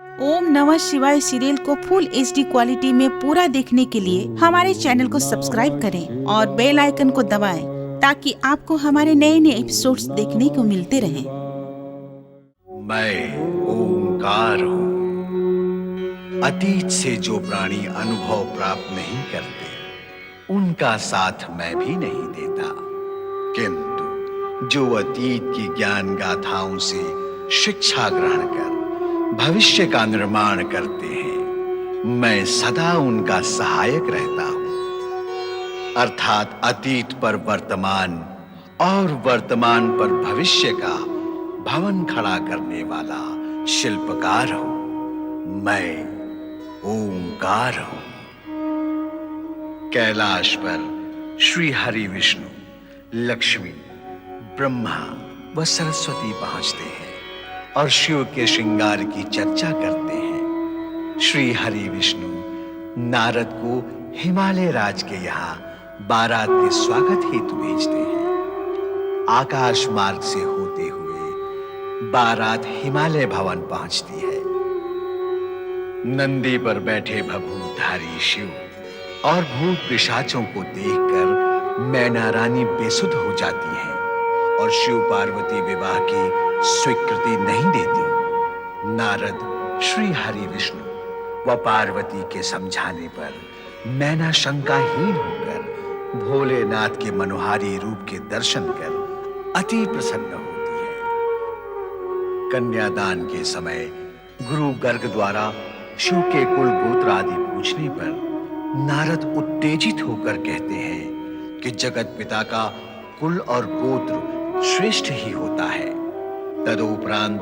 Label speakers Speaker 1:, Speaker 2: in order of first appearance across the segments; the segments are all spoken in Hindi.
Speaker 1: ओम नमः शिवाय सीरियल को फुल HD क्वालिटी में पूरा देखने के लिए हमारे चैनल को सब्सक्राइब करें और बेल आइकन को दबाएं ताकि आपको हमारे नए नए एपिसोड्स देखने को मिलते रहें।
Speaker 2: मैं ओंकार हूँ। अतीत से जो प्राणी अनुभव प्राप्त नहीं करते, उनका साथ मैं भी नहीं देता, किंतु जो अतीत की ज्ञान गाथाओं से शिक्षा ग्रहण कर भविष्य का निर्माण करते हैं, मैं सदा उनका सहायक रहता हूं। अर्थात अतीत पर वर्तमान और वर्तमान पर भविष्य का भवन खड़ा करने वाला शिल्पकार हूं। मैं ओंकार हूं। कैलाश पर श्री हरि विष्णु, लक्ष्मी, ब्रह्मा व सरस्वती पहुंचते हैं और शिव के श्रृंगार की चर्चा करते हैं। श्री हरि विष्णु नारद को हिमालय राज के यहाँ बारात के स्वागत हेतु भेजते हैं। आकाश मार्ग से होते हुए बारात हिमालय भवन पहुंचती है। नंदी पर बैठे भभूतधारी शिव और भूत पिशाचों को देखकर मैना रानी बेसुध हो जाती है और शिव पार्वती विवाह की स्वीकृति नहीं देती। नारद श्री हरि विष्णु व पार्वती के समझाने पर मैना शंकाहीन होकर भोलेनाथ के मनोहारी रूप के दर्शन कर अति प्रसन्न होती है। कन्यादान के समय गुरु गर्ग द्वारा शिव के कुल गोत्र आदि पूछने पर नारद उत्तेजित होकर कहते हैं कि जगत पिता का कुल और गोत्र श्रेष्ठ ही होता है। तदुपरांत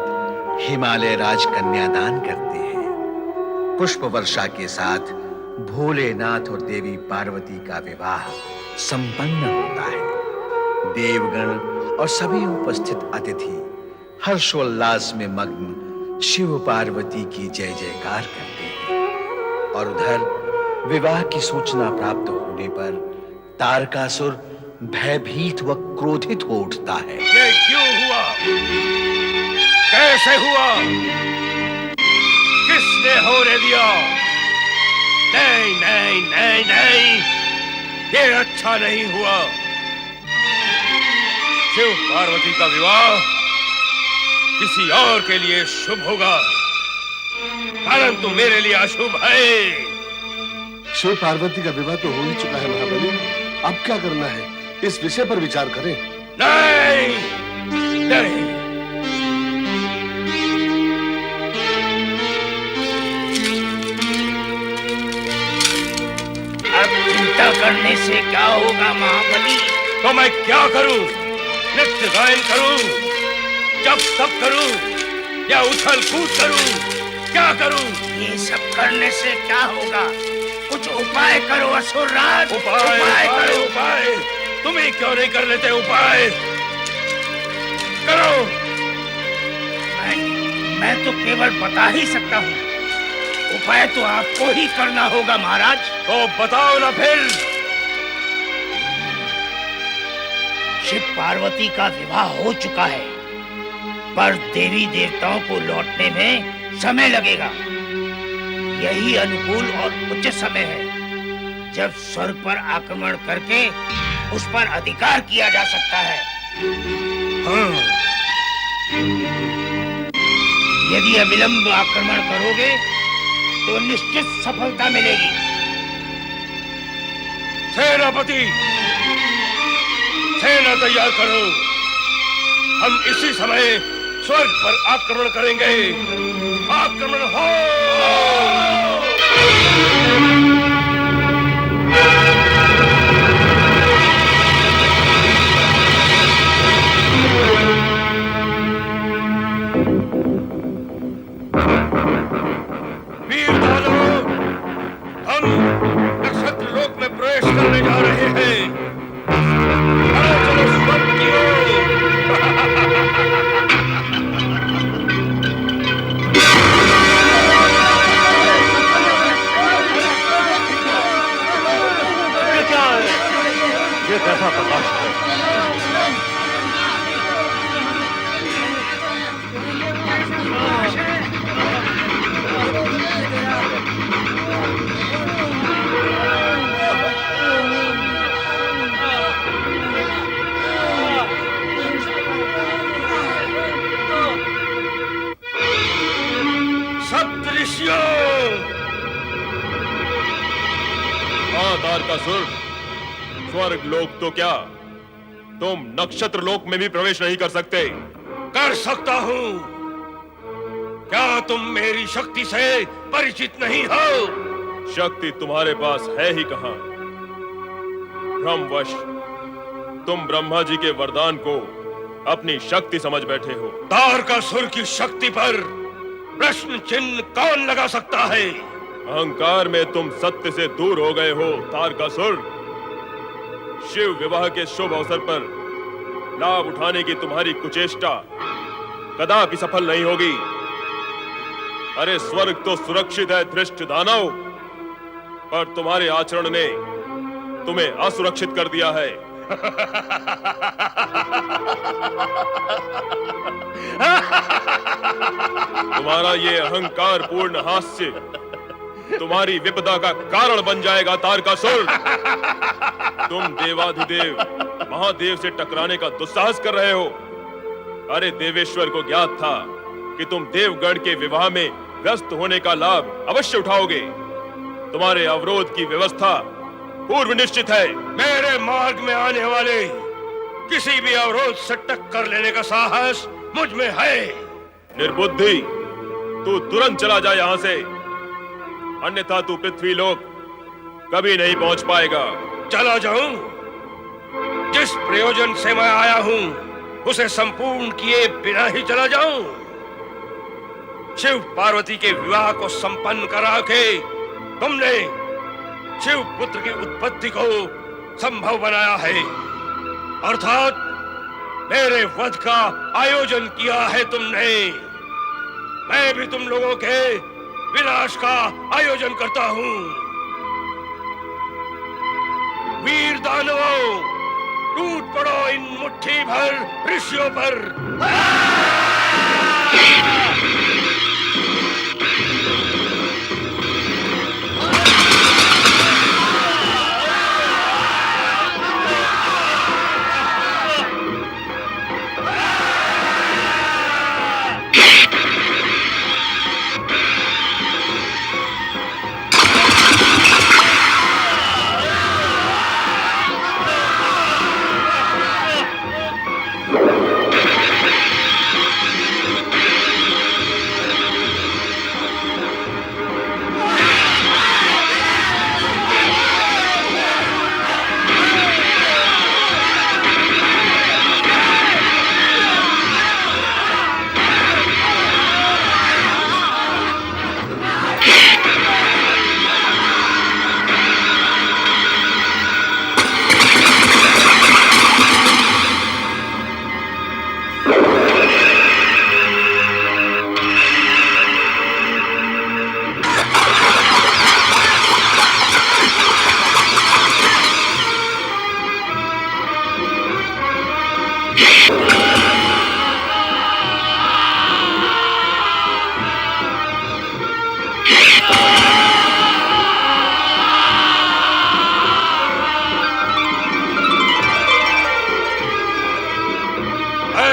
Speaker 2: हिमालय राज कन्यादान करते हैं। पुष्प वर्षा के साथ भोलेनाथ और देवी पार्वती का विवाह संपन्न होता है। देवगण और सभी उपस्थित अतिथि हर्षोल्लास में मग्न शिव पार्वती की जय जयकार करते हैं और उधर विवाह की सूचना प्राप्त होने पर तारकासुर भयभीत व क्रोधित हो उठता है।
Speaker 3: ये क्यों हुआ? कैसे हुआ? किसने होने दिया? नहीं नहीं नहीं नहीं, ये अच्छा नहीं हुआ। शिव पार्वती का विवाह किसी और के लिए शुभ होगा, परंतु मेरे लिए अशुभ है।
Speaker 4: शिव पार्वती का विवाह तो हो ही चुका है महाबली, अब क्या करना है इस विषय पर विचार करें।
Speaker 3: नहीं नहीं,
Speaker 5: अब चिंता करने से क्या होगा महाबली?
Speaker 3: तो मैं क्या करूं? नृत्य गायन करूं, जप तप करूं या उछल कूद करूं? क्या करूं?
Speaker 5: ये सब करने से क्या होगा? कुछ उपाय करो असुरराज।
Speaker 3: उपाय करो। उपाय तुम्हें क्यों नहीं कर लेते? उपाय करो।
Speaker 5: मैं तो केवल बता ही सकता हूँ, उपाय तो आपको ही करना होगा महाराज।
Speaker 3: तो बताओ ना फिर।
Speaker 5: शिव पार्वती का विवाह हो चुका है, पर देवी देवताओं को लौटने में समय लगेगा। यही अनुकूल और उचित समय है जब स्वर्ग पर आक्रमण करके उस पर अधिकार किया जा सकता है।
Speaker 3: हाँ।
Speaker 5: यदि अविलंब आक्रमण करोगे तो निश्चित सफलता मिलेगी।
Speaker 3: सेनापति, सेना तैयार करो। हम इसी समय स्वर्ग पर आक्रमण करेंगे। आक्रमण हो। वीर दानव, हम नक्षत्र लोक में प्रवेश करने जा रहे हैं। चलो स्वर्ग की ओर। सप्तऋषियों।
Speaker 6: हाँ तारकासुर, स्वर्ग लोक तो क्या, तुम नक्षत्र लोक में भी प्रवेश नहीं कर सकते।
Speaker 3: कर सकता हूँ। क्या तुम मेरी शक्ति से परिचित नहीं हो?
Speaker 6: शक्ति तुम्हारे पास है ही कहां। भ्रमवश तुम ब्रह्मा जी के वरदान को अपनी शक्ति समझ बैठे हो।
Speaker 3: तारकासुर की शक्ति पर प्रश्न चिन्ह कौन लगा सकता है?
Speaker 6: अहंकार में तुम सत्य से दूर हो गए हो तारकासुर। शिव विवाह के शुभ अवसर पर लाभ उठाने की तुम्हारी कुचेष्टा कदापि सफल नहीं होगी। अरे स्वर्ग तो सुरक्षित है धृष्ट दानव, पर तुम्हारे आचरण ने तुम्हें असुरक्षित कर दिया है। तुम्हारा ये अहंकार पूर्ण हास्य तुम्हारी विपदा का कारण बन जाएगा तारकासुर। तुम देवाधिदेव महादेव से टकराने का दुस्साहस कर रहे हो। अरे देवेश्वर को ज्ञात था कि तुम देवगण के विवाह में व्यस्त होने का लाभ अवश्य उठाओगे। तुम्हारे अवरोध की व्यवस्था पूर्व निश्चित है।
Speaker 3: मेरे मार्ग में आने वाले किसी भी अवरोध से टक्कर लेने का साहस मुझ में है।
Speaker 6: निर्बुद्धि, तू तुरंत चला जा यहां से, अन्यथा तू पृथ्वी लोक कभी नहीं पहुंच पाएगा।
Speaker 3: चला जाऊं? जिस प्रयोजन से मैं आया हूं उसे संपूर्ण किए बिना ही चला जाऊं? शिव पार्वती के विवाह को संपन्न करा के तुमने शिव पुत्र की उत्पत्ति को संभव बनाया है, अर्थात मेरे वध का आयोजन किया है तुमने। मैं भी तुम लोगों के विनाश का आयोजन करता हूं। वीर दानवों, टूट पड़ो इन मुट्ठी भर ऋषियों पर।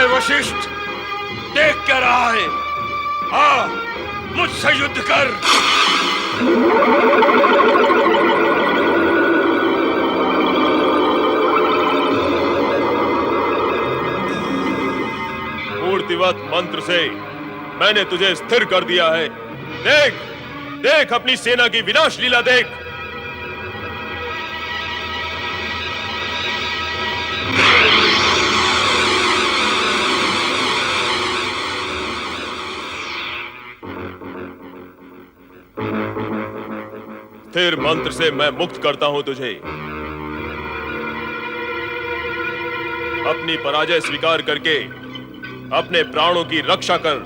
Speaker 3: वशिष्ठ, देख क्या रहा है? आ, मुझसे युद्ध कर।
Speaker 6: मूर्तिवत मंत्र से मैंने तुझे स्थिर कर दिया है। देख, देख अपनी सेना की विनाश लीला देख। स्थिर मंत्र से मैं मुक्त करता हूं तुझे। अपनी पराजय स्वीकार करके अपने प्राणों की रक्षा कर।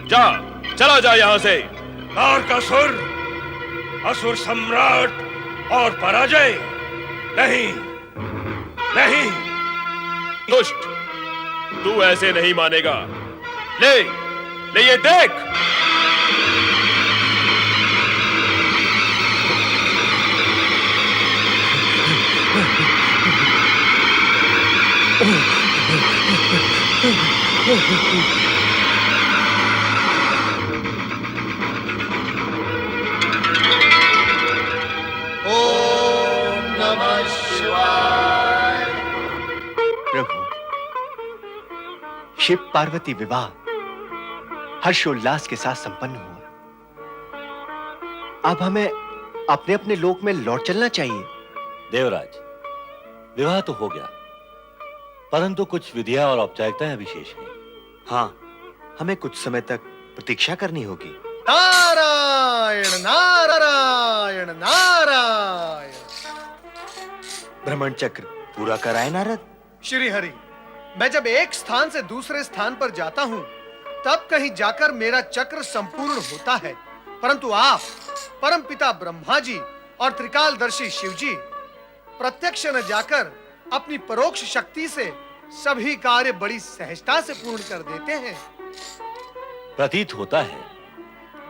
Speaker 6: जा, चला जा यहां से।
Speaker 3: तारकासुर, असुर सम्राट और पराजय? नहीं, नहीं।
Speaker 6: दुष्ट, तू ऐसे नहीं मानेगा। ले, ले ये देख।
Speaker 2: शिव पार्वती विवाह हर्षोल्लास के साथ संपन्न हुआ। अब हमें अपने अपने लोक में लौट चलना चाहिए।
Speaker 7: देवराज, विवाह तो हो गया, परंतु कुछ विधियां और औपचारिकताएं अभी शेष हैं।
Speaker 2: हाँ, हमें कुछ समय तक प्रतीक्षा करनी होगी।
Speaker 8: नारायण नारायण नारायण।
Speaker 2: भ्रमण चक्र पूरा कराए नारद।
Speaker 8: श्री हरि, मैं जब एक स्थान से दूसरे स्थान पर जाता हूँ तब कहीं जाकर मेरा चक्र संपूर्ण होता है, परंतु आप परमपिता ब्रह्मा जी और त्रिकालदर्शी शिव जी प्रत्यक्ष न जाकर अपनी परोक्ष शक्ति से सभी कार्य बड़ी सहजता से पूर्ण कर देते हैं।
Speaker 7: प्रतीत होता है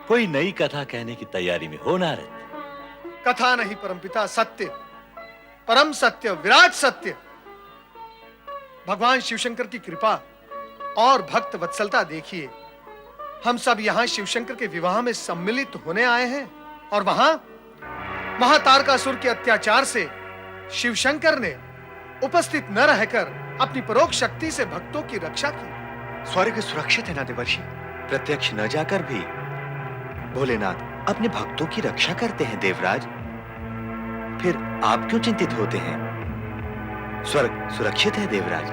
Speaker 7: कोई नई कथा कहने की तैयारी में हो नारद।
Speaker 8: कथा नहीं परमपिता, सत्य, परम सत्य, विराट सत्य। भगवान शिवशंकर की कृपा और भक्त वत्सलता देखिए। हम सब यहाँ शिवशंकर के विवाह में सम्मिलित होने आए हैं और वहां महातारकासुर के अत्याचार से शिवशंकर ने उपस्थित न रहकर अपनी परोक्ष शक्ति से भक्तों की रक्षा की।
Speaker 2: स्वर्ग सुरक्षित है ना देवर्षि? प्रत्यक्ष न जाकर भी भोलेनाथ अपने भक्तों की रक्षा करते हैं देवराज। फिर आप क्यों चिंतित होते हैं? स्वर्ग सुरक्षित है देवराज।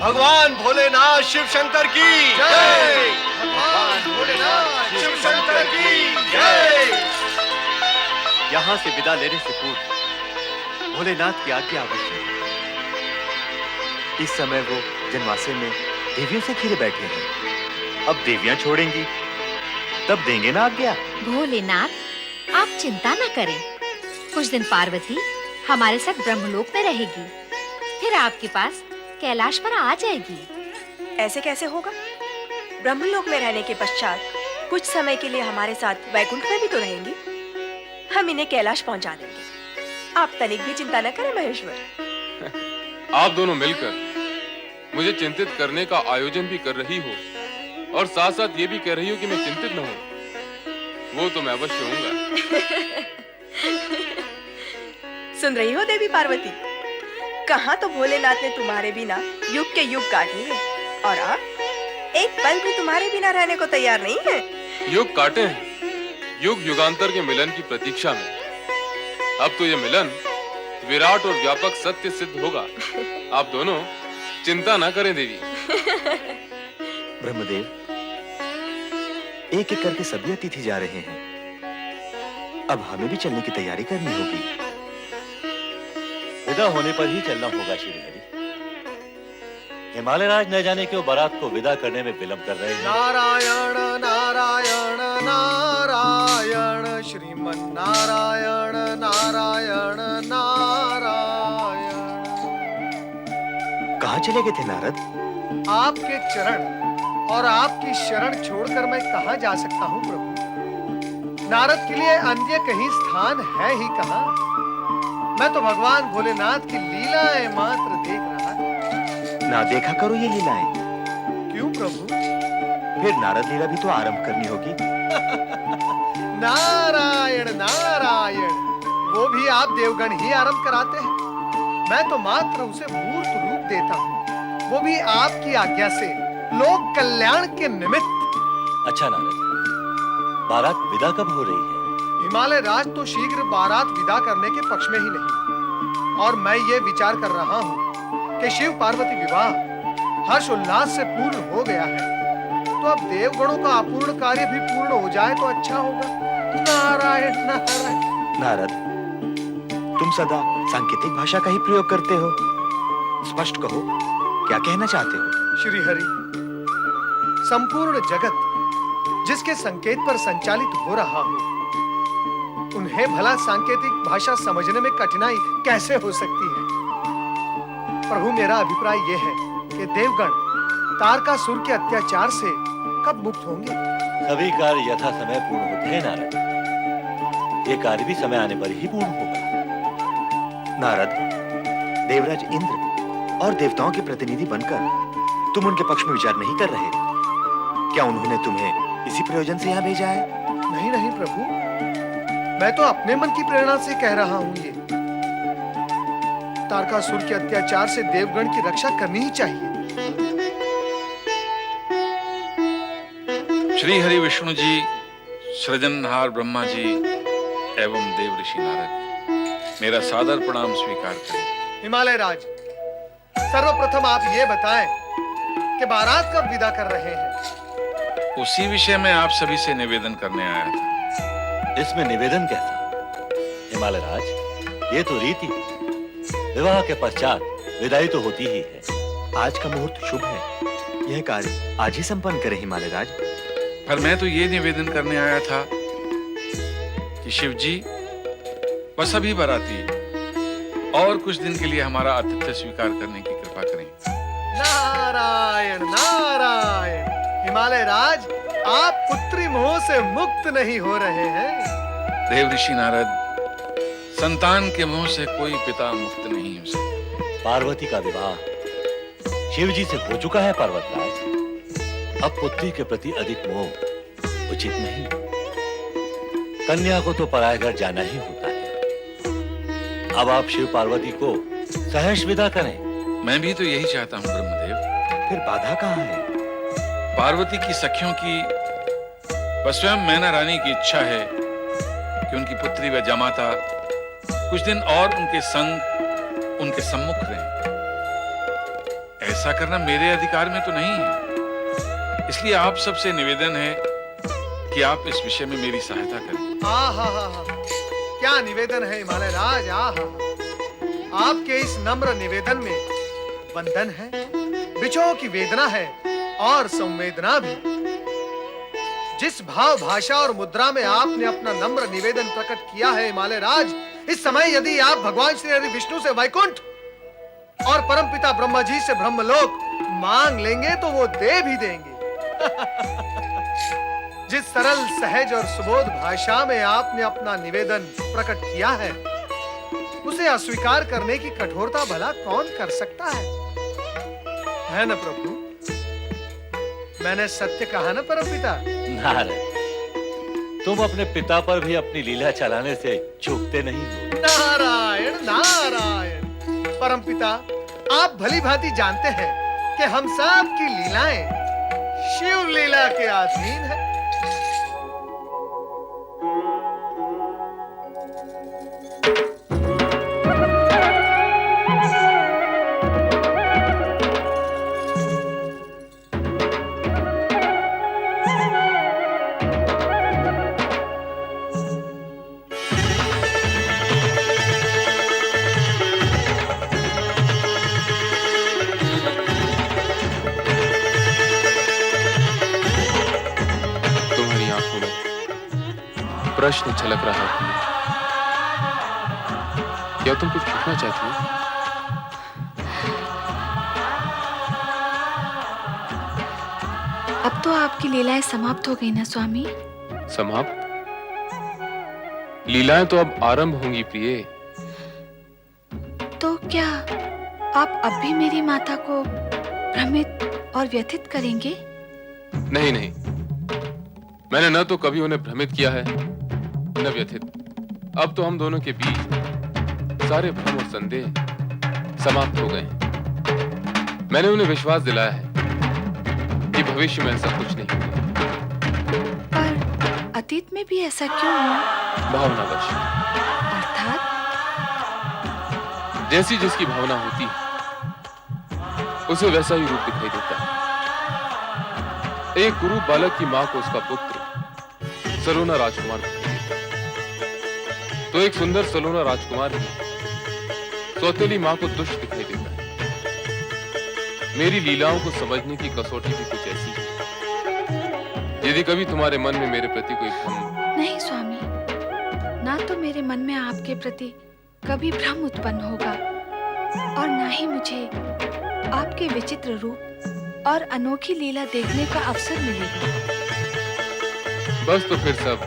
Speaker 8: भगवान भोलेनाथ शिव शंकर की जय। भगवान भोलेनाथ शिव शंकर की जय।
Speaker 2: यहां से विदा लेने से पूर्व भोलेनाथ की आज्ञा आवश्यक है। इस समय वो जनवासे में देवियों से घिरे बैठे हैं। अब देवियां छोड़ेंगी तब देंगे ना आज्ञा।
Speaker 9: भोलेनाथ, आप चिंता न करें। कुछ दिन पार्वती हमारे साथ ब्रह्मलोक में रहेगी, फिर आपके पास कैलाश पर आ जाएगी।
Speaker 10: ऐसे कैसे होगा? ब्रह्मलोक में रहने के पश्चात कुछ समय के लिए हमारे साथ वैकुंठ में भी तो रहेंगी। हम इन्हें कैलाश पहुंचा देंगे। आप तनिक भी चिंता न करें महेश्वर।
Speaker 6: आप दोनों मिलकर मुझे चिंतित करने का आयोजन भी कर रही हो और साथ साथ ये भी कह रही हो कि मैं चिंतित न हूं। वो तो मैं अवश्य होऊंगा।
Speaker 10: सुन रही हो देवी पार्वती? कहाँ तो भोलेनाथ ने तुम्हारे बिना युग के युग काट लिए और आप एक पल भी तुम्हारे बिना रहने को तैयार नहीं है।
Speaker 6: युग काटे हैं, युग युगांतर के मिलन की प्रतीक्षा में। अब तो ये मिलन विराट और व्यापक सत्य सिद्ध होगा। आप दोनों चिंता ना करें देवी।
Speaker 2: ब्रह्मदेव, एक एक करके सभी अतिथि जा रहे हैं। अब हमें भी चलने की तैयारी करनी होगी।
Speaker 7: विदा होने पर ही चलना होगा श्रीहरि। हिमालय राज न जाने क्यों बारात को विदा करने में विलंब कर रहे हैं।
Speaker 8: नारायण नारायण नारायण श्रीमन नारायण नारायण नारायण।
Speaker 2: कहाँ चले गए थे नारद?
Speaker 8: आपके चरण और आपकी शरण छोड़कर मैं कहाँ जा सकता हूँ प्रभु? नारद के लिए अन्य कहीं स्थान है ही कहाँ? मैं तो भगवान भोलेनाथ की लीलाएं मात्र देख रहा था।
Speaker 2: ना देखा करो ये लीलाएं।
Speaker 8: क्यों प्रभु?
Speaker 2: फिर नारद लीला भी तो आरंभ करनी होगी।
Speaker 8: नारायण नारायण, वो भी आप देवगण ही आरंभ कराते हैं। मैं तो मात्र उसे मूर्त रूप देता हूँ, वो भी आपकी आज्ञा से, लोक कल्याण के निमित्त।
Speaker 7: अच्छा नारद, बारात विदा कब हो रही है?
Speaker 8: हिमालय राज तो शीघ्र बारात विदा करने के पक्ष में ही नहीं, और मैं ये विचार कर रहा हूँ कि शिव पार्वती विवाह हर्ष उल्लास से पूर्ण हो गया है, तो अब देवगणों का अपूर्ण कार्य भी पूर्ण हो जाए तो अच्छा होगा। नारायण नारायण।
Speaker 2: नारद, तुम सदा सांकेतिक भाषा का ही प्रयोग करते हो। स्पष्ट कहो, क्या कहना चाहते हो?
Speaker 8: श्री हरि, संपूर्ण जगत जिसके संकेत पर संचालित हो रहा हो, उन्हें भला सांकेतिक भाषा समझने में कठिनाई कैसे हो सकती है? प्रभु, मेरा अभिप्राय यह है कि देवगण तारकासुर के अत्याचार से कब मुक्त होंगे?
Speaker 7: सभी कार्य यथा समय पूर्ण होते हैं नारद। ये कार्य भी समय आने पर ही पूर्ण होगा।
Speaker 2: नारद, देवराज इंद्र और देवताओं के प्रतिनिधि बनकर तुम उनके पक्ष में विचार नहीं कर रहे? क्या उन्होंने तुम्हें इसी प्रयोजन से यहाँ भेजा है?
Speaker 8: नहीं नहीं प्रभु, मैं तो अपने मन की प्रेरणा से कह रहा हूँ। ये तारकासुर के अत्याचार से देवगण की रक्षा करनी ही चाहिए।
Speaker 11: श्री हरि विष्णु जी, सृजनहार ब्रह्मा जी एवं देव ऋषि नारद, मेरा सादर प्रणाम स्वीकार करें।
Speaker 8: हिमालय राज, सर्वप्रथम आप ये बताएं कि बारात कब विदा कर रहे हैं?
Speaker 11: उसी विषय में आप सभी से निवेदन करने आया था।
Speaker 7: इसमें निवेदन कैसा? हिमालय राज, ये तो रीति है। विवाह के पश्चात विदाई तो होती ही है।
Speaker 12: आज का मुहूर्त शुभ है, यह कार्य आज ही संपन्न करें हिमालय राज।
Speaker 11: पर मैं तो ये निवेदन करने आया था कि शिव जी बस अभी बाराती और कुछ दिन के लिए हमारा आतिथ्य स्वीकार करने की कृपा करें।
Speaker 8: नारायण नारायण। हिमालय राज, आप पुत्री मोह से मुक्त नहीं हो रहे हैं।
Speaker 11: देव ऋषि नारद, संतान के मोह से कोई पिता मुक्त नहीं हो सकता।
Speaker 7: पार्वती का विवाह शिव जी से हो चुका है पर्वतराज। अब पुत्री के प्रति अधिक मोह उचित नहीं। कन्या को तो पराये घर जाना ही होता है। अब आप शिव पार्वती को सहर्ष विदा करें।
Speaker 11: मैं भी तो यही चाहता हूँ ब्रह्मदेव।
Speaker 12: फिर बाधा कहाँ है?
Speaker 11: पार्वती की सखियों की व स्वयं मैना रानी की इच्छा है कि उनकी पुत्री व जमाता कुछ दिन और उनके संग, उनके सम्मुख रहें। ऐसा करना मेरे अधिकार में तो नहीं है। इसलिए आप सबसे निवेदन है कि आप इस विषय में मेरी सहायता करें।
Speaker 8: आहा, क्या निवेदन है हिमालय राज। आहा, आपके इस नम्र निवेदन में बंधन है, बिछोह की वेदना है और संवेदना भी। जिस भाव, भाषा और मुद्रा में आपने अपना नम्र निवेदन प्रकट किया है हिमालय राज, इस समय यदि आप भगवान श्री हरि विष्णु से वैकुंठ और परमपिता ब्रह्मा जी से ब्रह्मलोक मांग लेंगे तो वो दे भी देंगे। जिस सरल, सहज और सुबोध भाषा में आपने अपना निवेदन प्रकट किया है, उसे अस्वीकार करने की कठोरता भला कौन कर सकता है न प्रभु? मैंने सत्य कहा ना परमपिता।
Speaker 7: नारायण, तुम अपने पिता पर भी अपनी लीला चलाने से चूकते नहीं हो।
Speaker 8: नारायण नारायण। परमपिता, आप भली भांति जानते हैं कि हम सब की लीलाएं शिव लीला के अधीन है।
Speaker 6: प्रश्न झलक रहा है। क्या तुम कुछ पूछना चाहती हो?
Speaker 13: अब तो आपकी लीलाएं समाप्त हो गई ना स्वामी?
Speaker 6: समाप्त? लीलाएं तो अब आरंभ होंगी प्रिय।
Speaker 13: तो क्या आप अब भी मेरी माता को भ्रमित और व्यथित करेंगे?
Speaker 6: नहीं नहीं, मैंने न तो कभी उन्हें भ्रमित किया है न व्यथित। अब तो हम दोनों के बीच सारे भ्रम और संदेह समाप्त हो गए हैं। मैंने उन्हें विश्वास दिलाया है कि भविष्य में ऐसा कुछ नहीं होगा।
Speaker 13: पर अतीत में भी ऐसा क्यों हुआ?
Speaker 6: भावनावश।
Speaker 13: अर्थात?
Speaker 6: जैसी जिसकी भावना होती है उसे वैसा ही रूप दिखाई देता है। एक कुरूप बालक की मां को उसका पुत्र सलोना राजकुमार दिखाई देता है, तो एक सुंदर सलोना राजकुमार की सौतेली मां को दुष्ट दिखाई देता है। मेरी लीलाओं को समझने की कसौटी भी कुछ ऐसी है। यदि कभी तुम्हारे मन में मेरे प्रति कोई भ्रम।
Speaker 13: नहीं स्वामी, ना तो मेरे मन में आपके प्रति कभी भ्रम उत्पन्न होगा और ना ही मुझे आपके विचित्र रूप और अनोखी लीला देखने का अवसर मिलेगा।
Speaker 6: बस तो फिर सब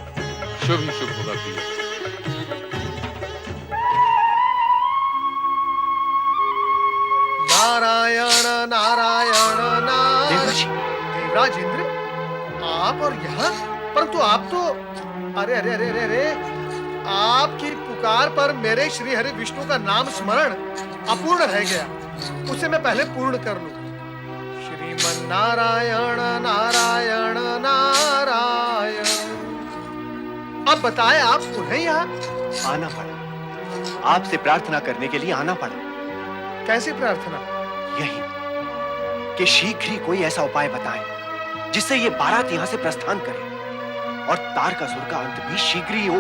Speaker 6: शुभ ही शुभ होगा प्रिय।
Speaker 8: नारायण नारायण नारायण। देवराज इंद्र, आप और यहाँ? परंतु आप तो अरे अरे अरे अरे अरे, आपकी पुकार पर मेरे श्री हरि विष्णु का नाम स्मरण अपूर्ण रह गया। उसे मैं पहले पूर्ण कर लूं। श्रीमन नारायण नारायण नारायण। अब बताएं, आप पुनः यहाँ
Speaker 12: आना पड़ा, आपसे प्रार्थना करने के लिए आना पड़ा।
Speaker 8: कैसी प्रार्थना?
Speaker 12: यही कि शीघ्र ही कोई ऐसा उपाय बताएं जिससे ये बारात यहाँ से प्रस्थान करे और तारकासुर का अंत भी शीघ्र ही हो।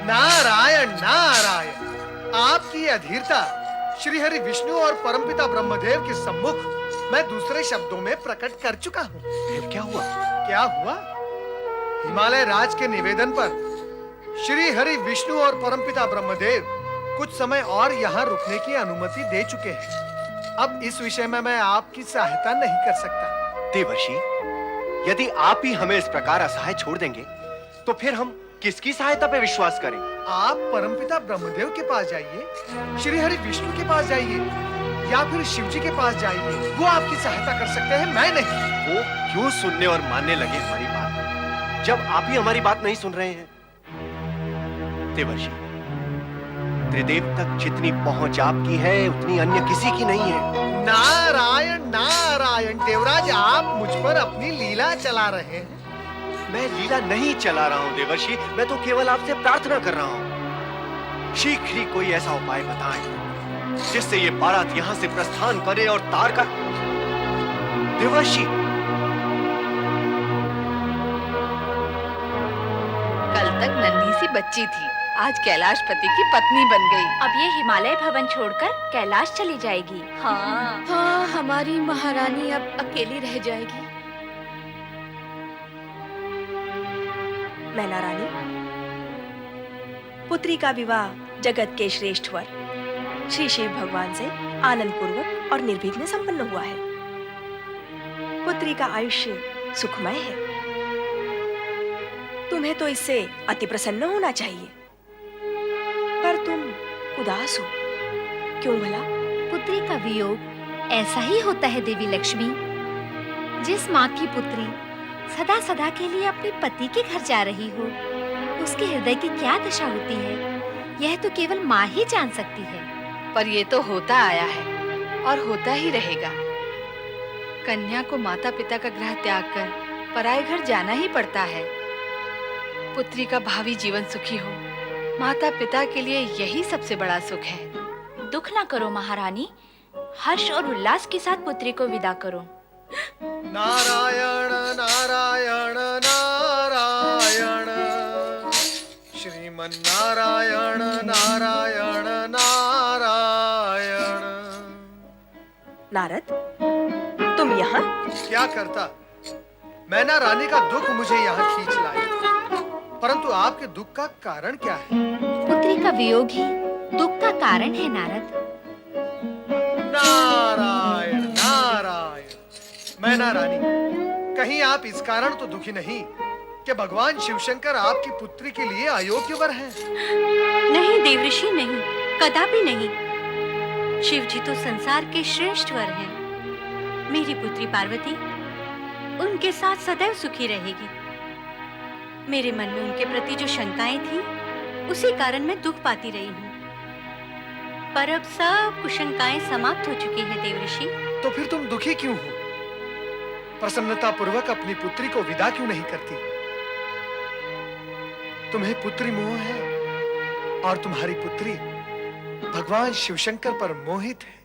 Speaker 8: नारायण नारायण, आपकी ये अधीरता श्री हरि विष्णु और परमपिता ब्रह्मदेव के सम्मुख मैं दूसरे शब्दों में प्रकट कर चुका हूँ।
Speaker 12: फिर क्या हुआ?
Speaker 8: क्या हुआ? हिमालय राज के निवेदन पर श्री हरि विष्णु और परमपिता ब्रह्मदेव कुछ समय और यहाँ रुकने की अनुमति दे चुके हैं। अब इस विषय में मैं आपकी सहायता नहीं कर सकता।
Speaker 12: देवर्षि, यदि आप ही हमें इस प्रकार असहाय छोड़ देंगे तो फिर हम किसकी सहायता पे विश्वास करें?
Speaker 8: आप परमपिता ब्रह्मदेव के पास जाइए, श्री हरि विष्णु के पास जाइए, या फिर शिव जी के पास जाइए। वो आपकी सहायता कर सकते हैं, मैं नहीं।
Speaker 12: वो क्यों सुनने और मानने लगे हमारी बात, जब आप ही हमारी बात नहीं सुन रहे हैं? देवर्षि, त्रिदेव तक जितनी पहुंच आपकी है उतनी अन्य किसी की नहीं है।
Speaker 8: नारायण नारायण, देवराज आप मुझ पर अपनी लीला चला रहे हैं।
Speaker 12: मैं लीला नहीं चला रहा हूँ देवर्षि, मैं तो केवल आपसे प्रार्थना कर रहा हूँ। शीघ्र ही कोई ऐसा उपाय बताएं जिससे ये बारात यहाँ से प्रस्थान करे और तारका देवर्षि।
Speaker 13: कल तक नन्ही सी बच्ची थी, आज कैलाशपति की पत्नी बन गई।
Speaker 9: अब ये हिमालय भवन छोड़कर कैलाश चली जाएगी।
Speaker 13: हाँ हाँ, हमारी महारानी अब अकेली रह जाएगी।
Speaker 10: मैना रानी, पुत्री का विवाह जगत के श्रेष्ठ वर श्री शिव भगवान से आनंद पूर्वक और निर्विघ्न संपन्न हुआ है। पुत्री का आयुष्य सुखमय है। तुम्हें तो इससे अति प्रसन्न होना चाहिए, पर तुम उदास हो, क्यों भला?
Speaker 9: पुत्री का वियोग ऐसा ही होता है देवी लक्ष्मी। जिस माँ की पुत्री सदा सदा के लिए अपने पति के घर जा रही हो, उसके हृदय की क्या दशा होती है, यह तो केवल माँ ही जान सकती है।
Speaker 13: पर ये तो होता आया है और होता ही रहेगा। कन्या को माता पिता का गृह त्याग कर पराये घर जाना ही पड़ता है। पुत्री का भावी जीवन सुखी हो, माता पिता के लिए यही सबसे बड़ा सुख है।
Speaker 9: दुख ना करो महारानी, हर्ष और उल्लास के साथ पुत्री को विदा करो।
Speaker 8: नारायण नारायण नारायण, श्रीमन नारायण नारायण नारायण।
Speaker 10: नारद, तुम यहाँ?
Speaker 8: क्या करता? मैना रानी का दुख मुझे यहाँ खींच लाया, परंतु आपके दुख का कारण क्या है?
Speaker 9: पुत्री का वियोग ही दुख का कारण है नारद।
Speaker 8: नारायण नारायण। मैना रानी, कहीं आप इस कारण तो दुखी नहीं कि भगवान शिवशंकर आपकी पुत्री के लिए अयोग्य वर हैं?
Speaker 14: नहीं देवऋषि, नहीं, कदापि नहीं। शिव जी तो संसार के श्रेष्ठ वर हैं। मेरी पुत्री पार्वती उनके साथ सदैव सुखी रहेगी। मेरे मन में उनके प्रति जो शंकाएं थी, उसी कारण मैं दुख पाती रही हूँ। पर अब सब कुशंकाएं समाप्त हो चुकी हैं देवऋषि।
Speaker 8: तो फिर तुम दुखी क्यों हो? प्रसन्नता पूर्वक अपनी पुत्री को विदा क्यों नहीं करती? तुम्हें पुत्री मोह है और तुम्हारी पुत्री भगवान शिवशंकर पर मोहित है।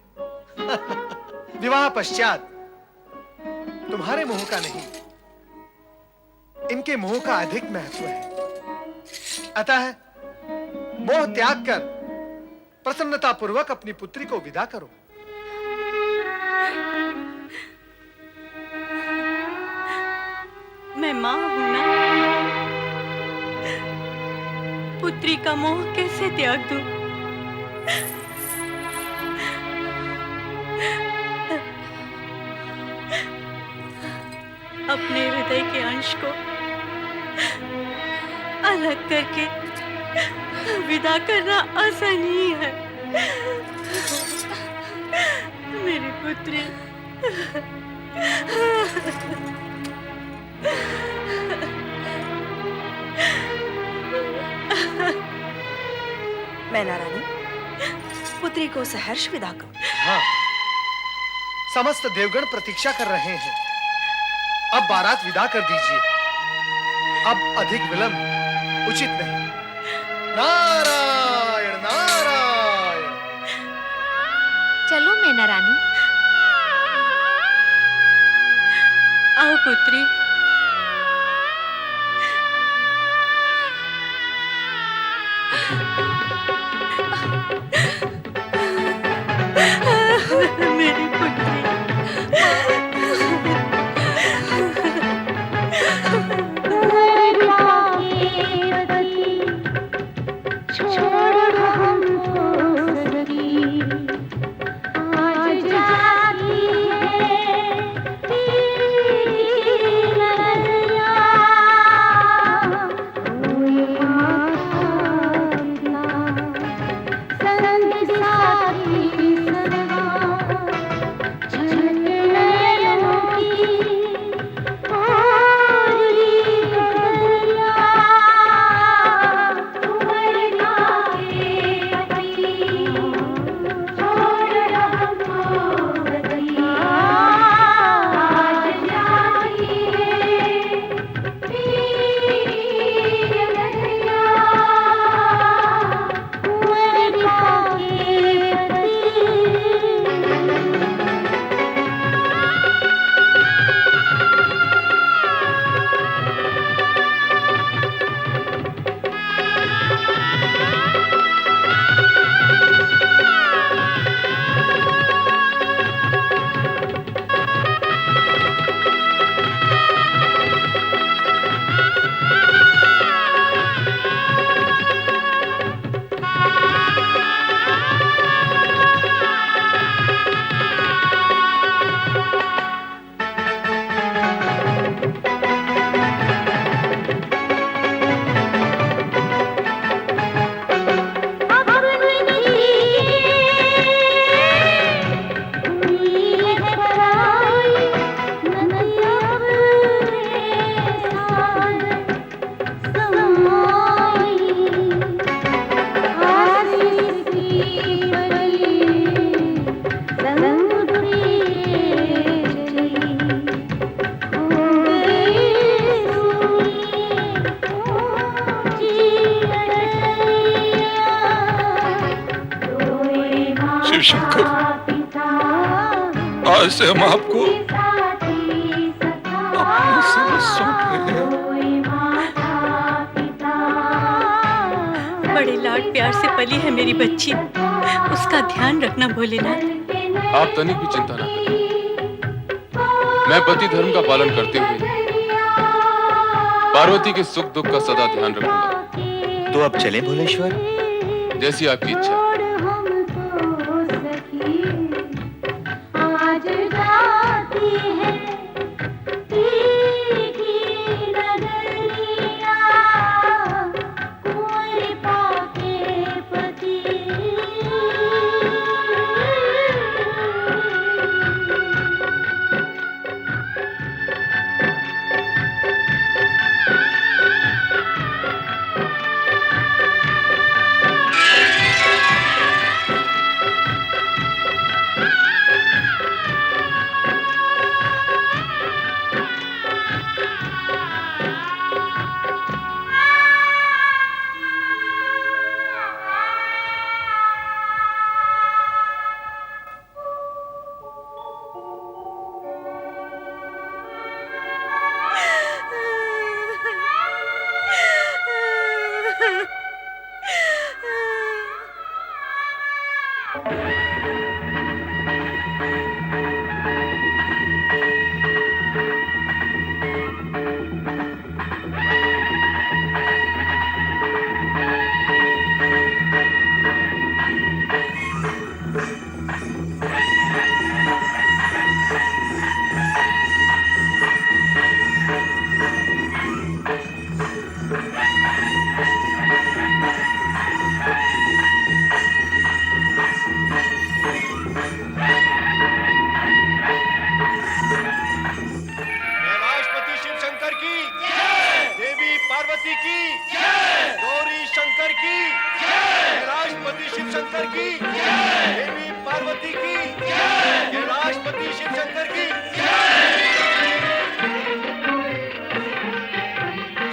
Speaker 8: विवाह पश्चात तुम्हारे मोह का नहीं, इनके मोह का अधिक महत्व है। अतः मोह त्याग कर प्रसन्नता पूर्वक अपनी पुत्री को विदा करो।
Speaker 14: मैं माँ हूं ना, पुत्री का मोह कैसे त्याग दूं? अपने हृदय के अंश को अलग करके विदा करना आसान ही है। मेरी पुत्री
Speaker 10: मैना रानी, पुत्री को सहर्ष विदा करो।
Speaker 8: हाँ, समस्त देवगण प्रतीक्षा कर रहे हैं। अब बारात विदा कर दीजिए। अब अधिक विलंब उचित नहीं। नारायण नारायण।
Speaker 9: चलो मैना रानी।
Speaker 14: आओ पुत्री। मेरी पुत्री।
Speaker 11: शंकर, आज से हम आपको अपना सर्वस्व सौंप रहे हैं।
Speaker 14: बड़े लाड प्यार से पली है मेरी बच्ची, उसका ध्यान रखना भोलेनाथ।
Speaker 6: आप तनिक भी चिंता ना करें, मैं पति धर्म का पालन करते हुए पार्वती के सुख दुख का सदा ध्यान रखूंगा।
Speaker 12: तो अब चले भोलेश्वर?
Speaker 6: जैसी आपकी इच्छा।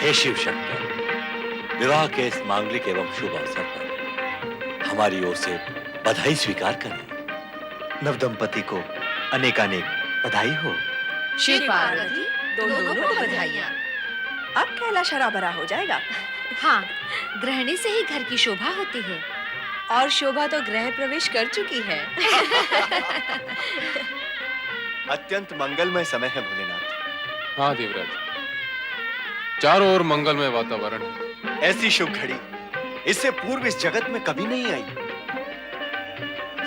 Speaker 7: हे शिव शंकर, विवाह के इस मांगलिक एवं शुभ अवसर पर हमारी ओर से बधाई स्वीकार करें।
Speaker 12: नवदंपति को अनेकानेक बधाई हो।
Speaker 10: शिव पार्वती दोनों को बधाइयाँ। अब कैलाश हरा भरा हो जाएगा।
Speaker 9: हाँ, गृहिणी से ही घर की शोभा होती है।
Speaker 10: और शोभा तो गृह प्रवेश कर चुकी है।
Speaker 12: अत्यंत मंगलमय समय है भोलेनाथ।
Speaker 6: हाँ देवराज, चारों ओर मंगलमय वातावरण है।
Speaker 12: ऐसी शुभ घड़ी इससे पूर्व इस जगत में कभी नहीं आई।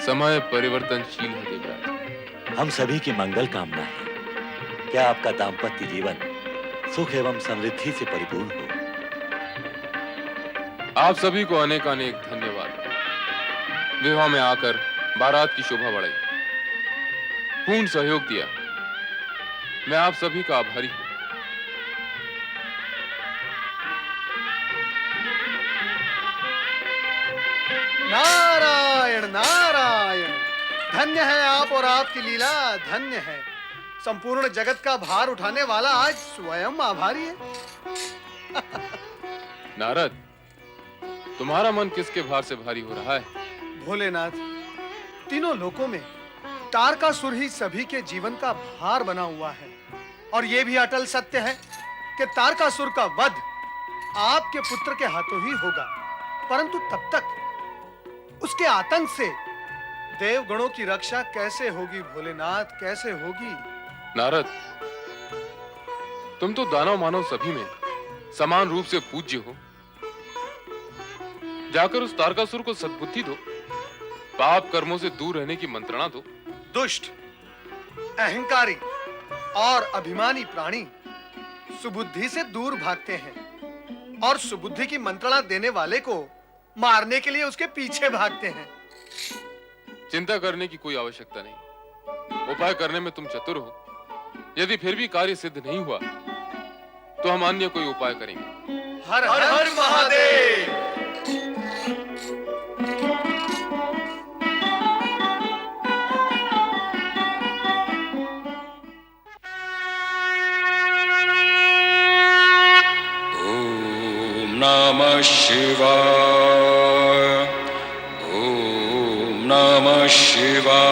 Speaker 6: समय परिवर्तनशील है देवराज।
Speaker 7: हम सभी की मंगल कामना है। क्या आपका दाम्पत्य जीवन सुख एवं समृद्धि से परिपूर्ण हो।
Speaker 6: आप सभी को अनेकानेक धन्यवाद। विवाह में आकर बारात की शोभा बढ़ाई, पूर्ण सहयोग दिया। मैं आप सभी का आभारी हूं।
Speaker 8: नारायण नारायण, धन्य है आप और आपकी लीला, धन्य है। संपूर्ण जगत का भार उठाने वाला आज स्वयं आभारी है।
Speaker 6: नारद, तुम्हारा मन किसके भार से भारी हो रहा है?
Speaker 8: भोलेनाथ, तीनों लोकों में तारकासुर ही सभी के जीवन का भार बना हुआ है। और यह भी अटल सत्य है कि तारकासुर का वध आपके पुत्र के हाथों ही होगा। परंतु तब तक उसके आतंक से देवगणों की रक्षा कैसे होगी भोलेनाथ, कैसे होगी?
Speaker 6: नारद, तुम तो दानव मानव सभी में समान रूप से पूज्य हो। जाकर उस तारकासुर को सद्बुद्धि दो, पाप कर्मों से दूर रहने की मंत्रणा दो।
Speaker 8: दुष्ट, अहंकारी और अभिमानी प्राणी सुबुद्धि से दूर भागते हैं और सुबुद्धि की मंत्रणा देने वाले को मारने के लिए उसके पीछे भागते हैं।
Speaker 6: चिंता करने की कोई आवश्यकता नहीं। उपाय करने में तुम चतुर हो। यदि फिर भी कार्य सिद्ध नहीं हुआ तो हम अन्य कोई उपाय करेंगे।
Speaker 8: हर हर, हर महादेव।
Speaker 3: नमः शिवाय, ओम नमः शिवाय।